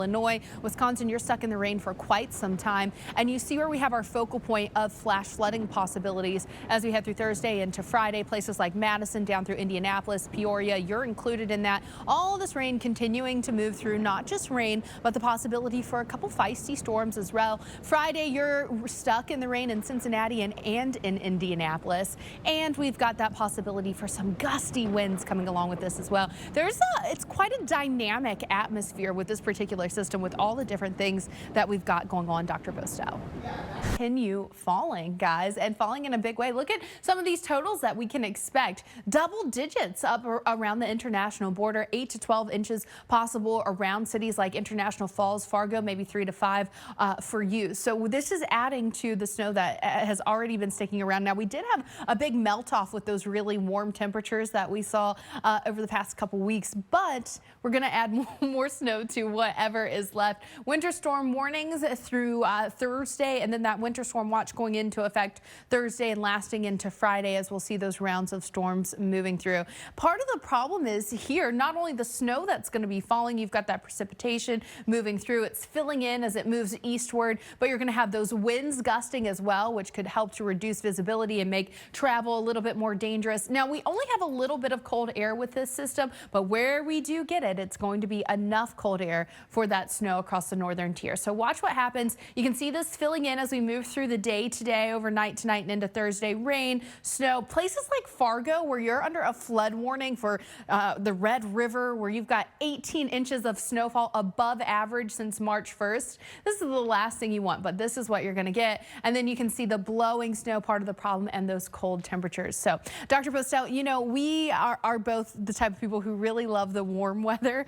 Illinois, Wisconsin, you're stuck in the rain for quite some time, and you see where we have our focal point of flash flooding possibilities as we head through Thursday into Friday. Places like Madison down through Indianapolis, Peoria, you're included in that. All of this rain continuing to move through, not just rain, but the possibility for a couple feisty storms as well. Friday, you're stuck in the rain in Cincinnati and in Indianapolis, and we've got that possibility for some gusty winds coming along with this as well. It's quite a dynamic atmosphere with this particular system, with all the different things that we've got going on, Dr. Bostow. Continue falling, guys, and falling in a big way. Look at some of these totals that we can expect. Double digits up around the international border, 8 to 12 inches possible around cities like International Falls, Fargo, maybe 3 to 5 for you. So this is adding to the snow that has already been sticking around. Now, we did have a big melt off with those really warm temperatures that we saw over the past couple weeks, but we're going to add more snow to whatever is left. Winter storm warnings through Thursday, and then that winter storm watch going into effect Thursday and lasting into Friday as we'll see those rounds of storms moving through. Part of the problem is here, not only the snow that's going to be falling, you've got that precipitation moving through. It's filling in as it moves eastward, but you're going to have those winds gusting as well, which could help to reduce visibility and make travel a little bit more dangerous. Now, we only have a little bit of cold air with this system, but where we do get it, it's going to be enough cold air for that snow across the northern tier. So watch what happens. You can see this filling in as we move through the day today, overnight tonight and into Thursday. Rain, snow, places like Fargo where you're under a flood warning for the Red River, where you've got 18 inches of snowfall above average since March 1st. This is the last thing you want, but this is what you're going to get. And then you can see the blowing snow part of the problem and those cold temperatures. So Dr. Bostow, you know, we are both the type of people who really love the warm weather.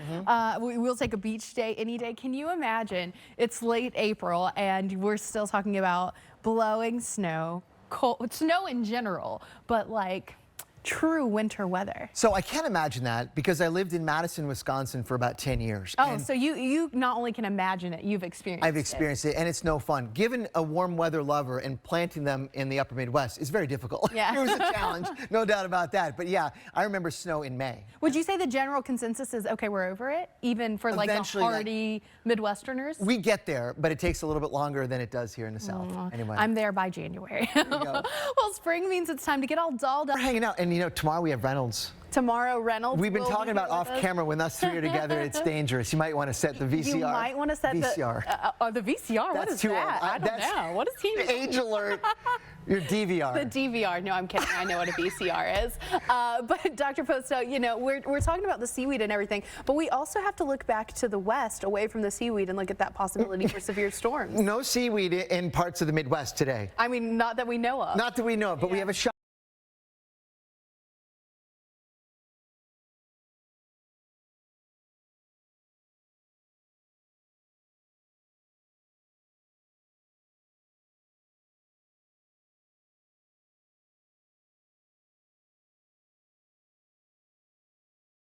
We'll take a beach day any day. Can you imagine it's late April and we're still talking about blowing snow, cold snow in general, but like true winter weather? So I can't imagine that because I lived in Madison, Wisconsin for about 10 years. Oh, so you not only can imagine it, you've experienced it. I've experienced it, and it's no fun. Given a warm weather lover and planting them in the upper Midwest is very difficult. Yeah. It was a challenge, no doubt about that. But yeah, I remember snow in May. Would you say the general consensus is, okay, we're over it, even for like Eventually, the hardy Midwesterners? We get there, but it takes a little bit longer than it does here in the South. Anyway. I'm there by January. Well, spring means it's time to get all dolled up. we're hanging out, and you know, tomorrow we have Reynolds. Tomorrow, Reynolds. We've been talking about off camera when us three are together. It's dangerous. You might want to set the VCR. You might want to set VCR. The VCR. What is that? I don't know. What is he? Age alert. Your DVR. The DVR. No, I'm kidding. I know what a VCR is. But Dr. Bostow, you know, we're talking about the seaweed and everything, but we also have to look back to the west, away from the seaweed, and look at that possibility for severe storms. No seaweed in parts of the Midwest today. I mean, not that we know of. Not that we know of, but we have a shot.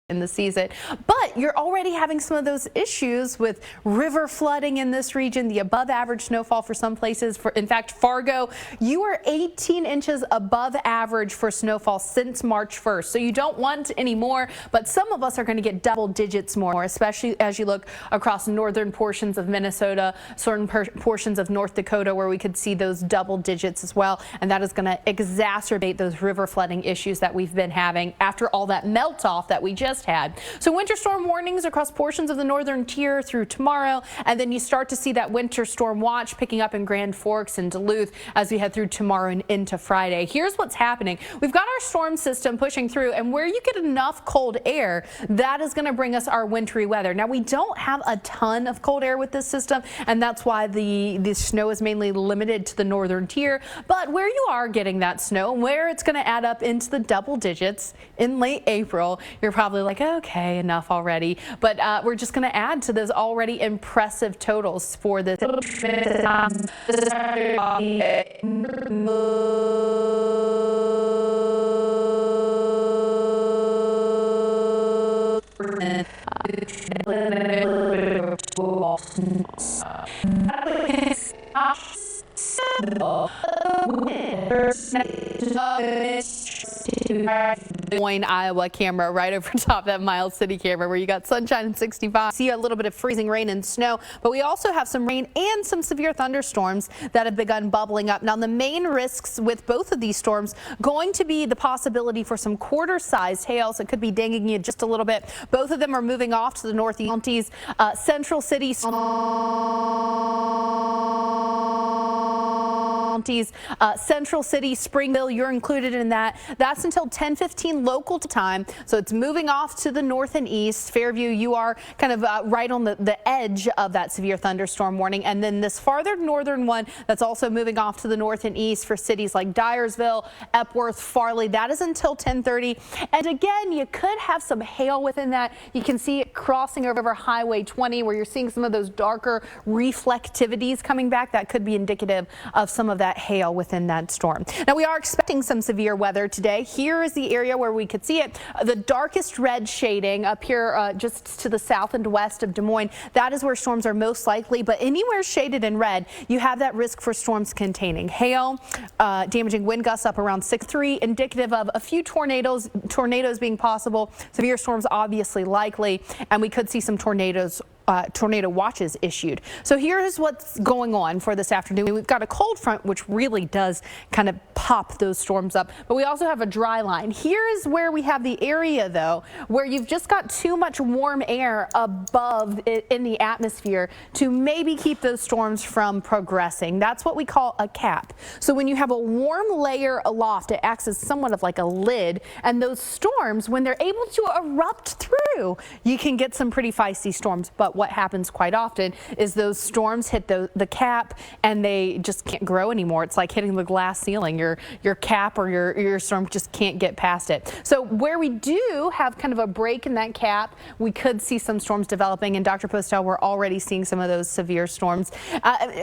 In the season, but you're already having some of those issues with river flooding in this region, the above average snowfall for some places. In fact, Fargo, you are 18 inches above average for snowfall since March 1st. So you don't want any more, but some of us are going to get double digits more, especially as you look across northern portions of Minnesota, certain portions of North Dakota, where we could see those double digits as well. And that is going to exacerbate those river flooding issues that we've been having after all that melt off that we just had. So winter storm warnings across portions of the northern tier through tomorrow, and then you start to see that winter storm watch picking up in Grand Forks and Duluth as we head through tomorrow and into Friday. Here's what's happening. We've got our storm system pushing through, and where you get enough cold air, that is going to bring us our wintry weather. Now, we don't have a ton of cold air with this system, and that's why the snow is mainly limited to the northern tier. But where you are getting that snow, where it's going to add up into the double digits in late April, you're probably like, okay, enough already. But we're just going to add to those already impressive totals for this. Des Moines, Iowa camera right over top that Miles City camera where you got sunshine and 65. See a little bit of freezing rain and snow, but we also have some rain and some severe thunderstorms that have begun bubbling up. Now, the main risks with both of these storms going to be the possibility for some quarter-sized hail, so it could be dinging you just a little bit. Both of them are moving off to the northeast counties, Central City, Central City, Springville, you're included in that. That's until 10:15 local time. So it's moving off to the north and east. Fairview, you are kind of right on the edge of that severe thunderstorm warning. And then this farther northern one that's also moving off to the north and east for cities like Dyersville, Epworth, Farley. That is until 10:30. And again, you could have some hail within that. You can see it crossing over Highway 20 where you're seeing some of those darker reflectivities coming back. That could be indicative of some of that hail within that storm. Now, we are expecting some severe weather today. Here is the area where we could see it. The darkest red shading up here just to the south and west of Des Moines. That is where storms are most likely, but anywhere shaded in red, you have that risk for storms containing hail, damaging wind gusts up around 6.3, indicative of a few tornadoes being possible. Severe storms obviously likely, and we could see some tornado watches issued. So here's what's going on for this afternoon. We've got a cold front, which really does kind of pop those storms up, but we also have a dry line. Here's where we have the area, though, where you've just got too much warm air above in the atmosphere to maybe keep those storms from progressing. That's what we call a cap. So when you have a warm layer aloft, it acts as somewhat of like a lid, and those storms, when they're able to erupt through, you can get some pretty feisty storms. But what happens quite often is those storms hit the cap and they just can't grow anymore. It's like hitting the glass ceiling. Your cap or your storm just can't get past it. So where we do have kind of a break in that cap, we could see some storms developing. And Dr. Postel, we're already seeing some of those severe storms.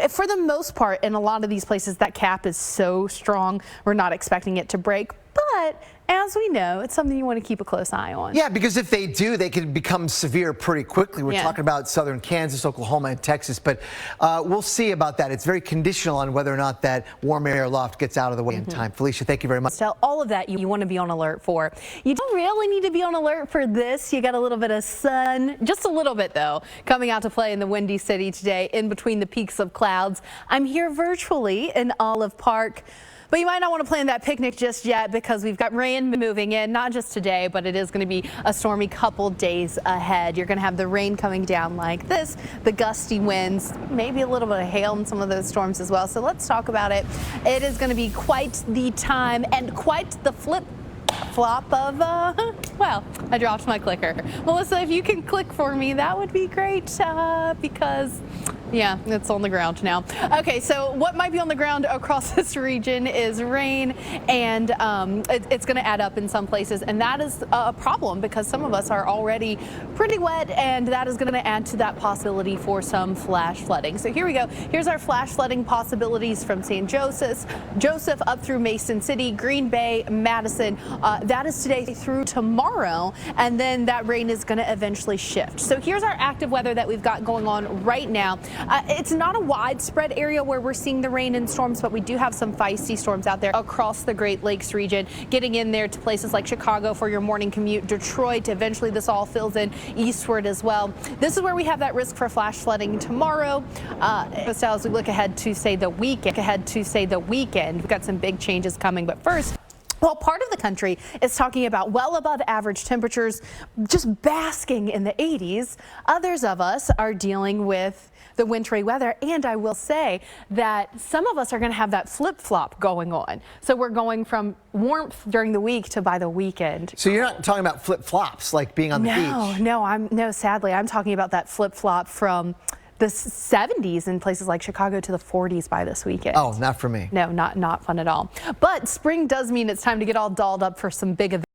For the most part, in a lot of these places, that cap is so strong, we're not expecting it to break. But as we know, it's something you want to keep a close eye on. Yeah, because if they do, they can become severe pretty quickly. We're talking about southern Kansas, Oklahoma, and Texas, but we'll see about that. It's very conditional on whether or not that warm air loft gets out of the way in time. Felicia, thank you very much. So all of that you want to be on alert for. You don't really need to be on alert for this. You got a little bit of sun, just a little bit though, coming out to play in the Windy City today in between the peaks of clouds. I'm here virtually in Olive Park. But you might not want to plan that picnic just yet because we've got rain moving in, not just today, but it is going to be a stormy couple days ahead. You're going to have the rain coming down like this, the gusty winds, maybe a little bit of hail in some of those storms as well. So let's talk about it. It is going to be quite the time and quite the flip-flop of, well, I dropped my clicker. Melissa, if you can click for me, that would be great because... yeah, it's on the ground now. Okay, so what might be on the ground across this region is rain, and it's going to add up in some places, and that is a problem because some of us are already pretty wet, and that is going to add to that possibility for some flash flooding. So here we go. Here's our flash flooding possibilities from St. Joseph up through Mason City, Green Bay, Madison. That is today through tomorrow, and then that rain is going to eventually shift. So here's our active weather that we've got going on right now. It's not a widespread area where we're seeing the rain and storms, but we do have some feisty storms out there across the Great Lakes region, getting in there to places like Chicago for your morning commute, Detroit. Eventually, this all fills in eastward as well. This is where we have that risk for flash flooding tomorrow. As we look ahead to say the weekend, we've got some big changes coming. But first, well, part of the country is talking about well above average temperatures, just basking in the 80s. Others of us are dealing with the wintry weather, and I will say that some of us are going to have that flip-flop going on. So we're going from warmth during the week to by the weekend. So you're not talking about flip-flops like being on the beach? No, sadly, I'm talking about that flip-flop from the 70s in places like Chicago to the 40s by this weekend. Oh, not for me. No, not fun at all. But spring does mean it's time to get all dolled up for some big events.